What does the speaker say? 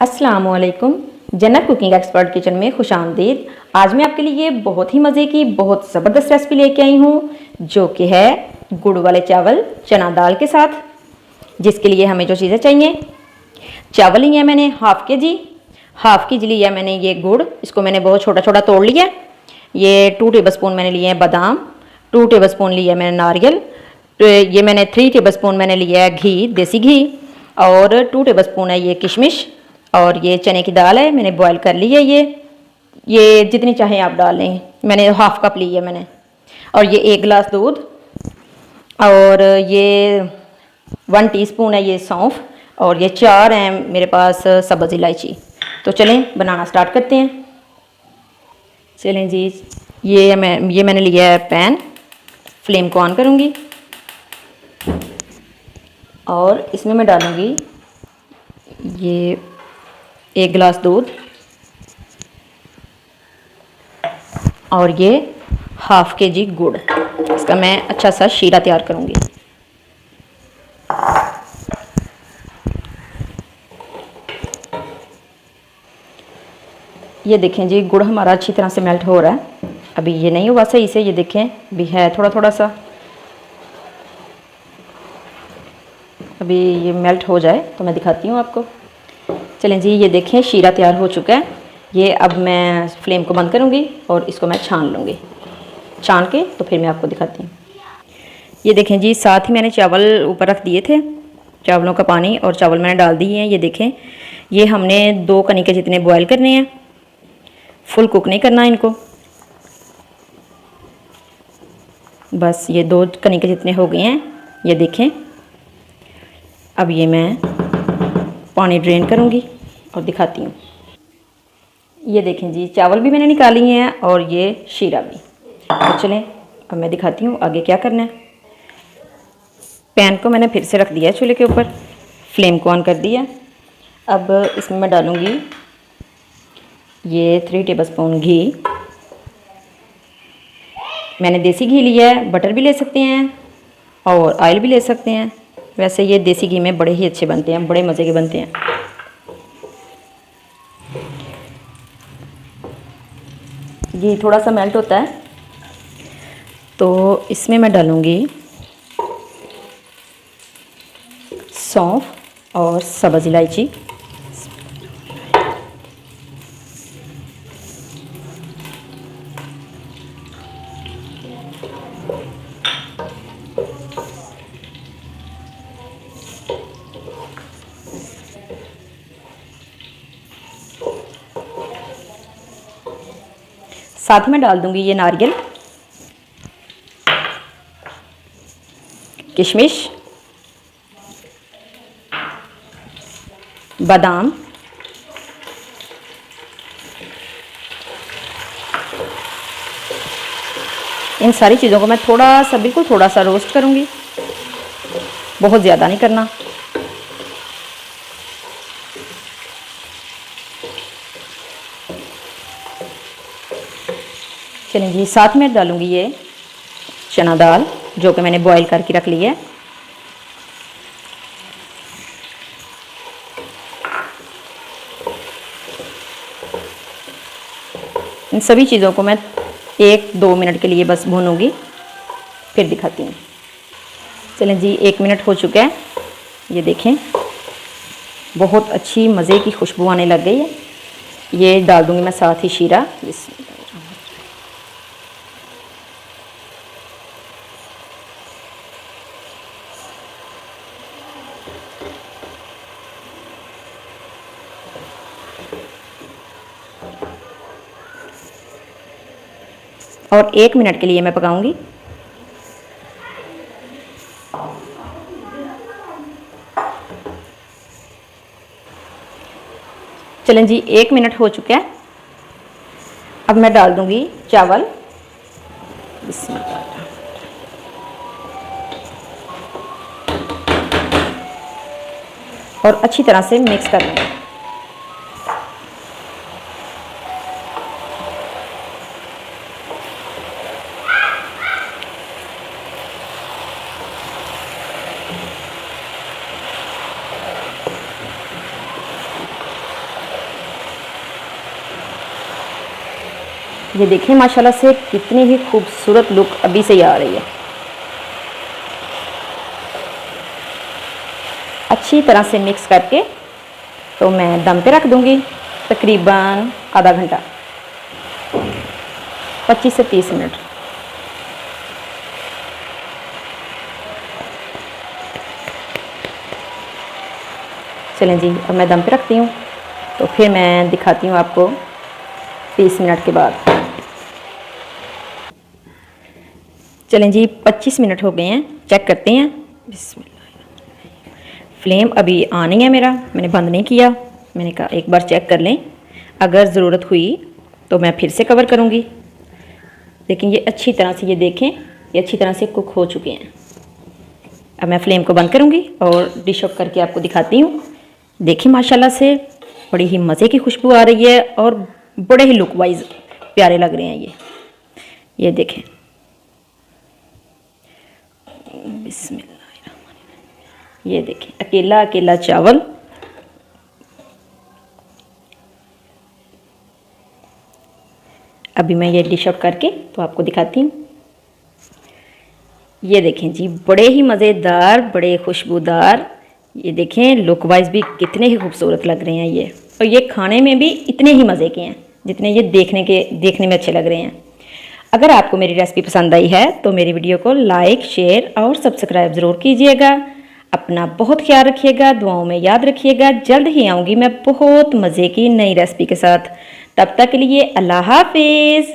अस्सलाम वालेकुम। जन्नत कुकिंग एक्सपर्ट किचन में खुश आमदीद। आज मैं आपके लिए बहुत ही मज़े की बहुत ज़बरदस्त रेसिपी लेके आई हूँ, जो कि है गुड़ वाले चावल चना दाल के साथ। जिसके लिए हमें जो चीज़ें चाहिए, चावल लिया मैंने हाफ़ के जी लिया मैंने ये गुड़, इसको मैंने बहुत छोटा छोटा तोड़ लिया। ये 2 टेबलस्पून मैंने लिए हैं बादाम, 2 टेबलस्पून लिया मैंने नारियल, ये मैंने 3 टेबलस्पून मैंने लिया है घी, देसी घी, और 2 टेबलस्पून है ये किशमिश, और ये चने की दाल है मैंने बॉईल कर ली है। ये जितनी चाहें आप डाल लें, मैंने हाफ़ कप ली है मैंने। और ये 1 गिलास दूध, और ये 1 टीस्पून है ये सौंफ, और ये 4 हैं मेरे पास सब्ज़ इलायची। तो चलें बनाना स्टार्ट करते हैं। चलें जी, ये मैंने लिया है पैन, फ्लेम को ऑन करूँगी और इसमें मैं डालूँगी ये 1 गिलास दूध और ये हाफ़ के जी गुड़। इसका मैं अच्छा सा शीरा तैयार करूँगी। ये देखें जी, गुड़ हमारा अच्छी तरह से मेल्ट हो रहा है। अभी ये नहीं हुआ सही से, ये देखें भी है थोड़ा थोड़ा सा। अभी ये मेल्ट हो जाए तो मैं दिखाती हूँ आपको। चलें जी, ये देखें शीरा तैयार हो चुका है। ये अब मैं फ्लेम को बंद करूँगी और इसको मैं छान लूँगी। छान के तो फिर मैं आपको दिखाती हूँ। ये देखें जी, साथ ही मैंने चावल ऊपर रख दिए थे, चावलों का पानी और चावल मैंने डाल दिए हैं। ये देखें, ये हमने 2 कनी के जितने बॉयल करने हैं, फुल कुक नहीं करना इनको। बस ये 2 कनी के जितने हो गए हैं। ये देखें, अब ये मैं पानी ड्रेन करूँगी और दिखाती हूँ। ये देखें जी, चावल भी मैंने निकाल लिए हैं और ये शीरा भी। तो चलें अब मैं दिखाती हूँ आगे क्या करना है। पैन को मैंने फिर से रख दिया है चूल्हे के ऊपर, फ्लेम को ऑन कर दिया। अब इसमें मैं डालूँगी ये 3 टेबलस्पून घी। मैंने देसी घी लिया है, बटर भी ले सकते हैं और ऑयल भी ले सकते हैं। वैसे ये देसी घी में बड़े ही अच्छे बनते हैं, बड़े मज़े के बनते हैं। घी थोड़ा सा मेल्ट होता है तो इसमें मैं डालूँगी सौंफ और सब्ज़ इलायची। साथ ही मैं डाल दूंगी ये नारियल, किशमिश, बादाम, इन सारी चीज़ों को मैं थोड़ा सा, बिल्कुल थोड़ा सा रोस्ट करूंगी, बहुत ज़्यादा नहीं करना। चलिए जी, साथ में डालूंगी ये चना दाल जो कि मैंने बॉईल करके रख ली है। इन सभी चीज़ों को मैं 1-2 मिनट के लिए बस भूनूंगी, फिर दिखाती हूँ। चलें जी, 1 मिनट हो चुका है। ये देखें बहुत अच्छी मज़े की खुशबू आने लग गई है। ये डाल दूँगी मैं साथ ही शीरा। और 1 मिनट के लिए मैं पकाऊंगी। चलें जी, 1 मिनट हो चुका है। अब मैं डाल दूंगी चावल। और अच्छी तरह से मिक्स कर लेंगे। ये देखिए माशाल्लाह से कितनी ही खूबसूरत लुक अभी से ही आ रही है। अच्छी तरह से मिक्स करके तो मैं दम पे रख दूंगी तकरीबन आधा घंटा, 25 से 30 मिनट। चलें जी, अब मैं दम पे रखती हूँ तो फिर मैं दिखाती हूँ आपको 30 मिनट के बाद। चलें जी, 25 मिनट हो गए हैं, चेक करते हैं। बिस्मिल्लाह। फ्लेम अभी ऑन ही है मेरा, मैंने बंद नहीं किया। मैंने कहा एक बार चेक कर लें, अगर ज़रूरत हुई तो मैं फिर से कवर करूँगी। लेकिन ये अच्छी तरह से, ये देखें, ये अच्छी तरह से कुक हो चुके हैं। अब मैं फ्लेम को बंद करूँगी और डिश ऑफ करके आपको दिखाती हूँ। देखिए माशाल्लाह से बड़ी ही मज़े की खुशबू आ रही है और बड़े ही लुक वाइज प्यारे लग रहे हैं ये देखें। बिस्मिल्लाह, ये देखें अकेला अकेला चावल। अभी मैं ये डिश आउट करके तो आपको दिखाती हूँ। ये देखें जी, बड़े ही मज़ेदार, बड़े खुशबूदार, ये देखें लुक वाइज भी कितने ही खूबसूरत लग रहे हैं ये, और ये खाने में भी इतने ही मज़े के हैं जितने ये देखने में अच्छे लग रहे हैं। अगर आपको मेरी रेसिपी पसंद आई है तो मेरी वीडियो को लाइक, शेयर और सब्सक्राइब ज़रूर कीजिएगा। अपना बहुत ख्याल रखिएगा, दुआओं में याद रखिएगा। जल्द ही आऊँगी मैं बहुत मज़े की नई रेसिपी के साथ। तब तक के लिए अल्लाह हाफिज़।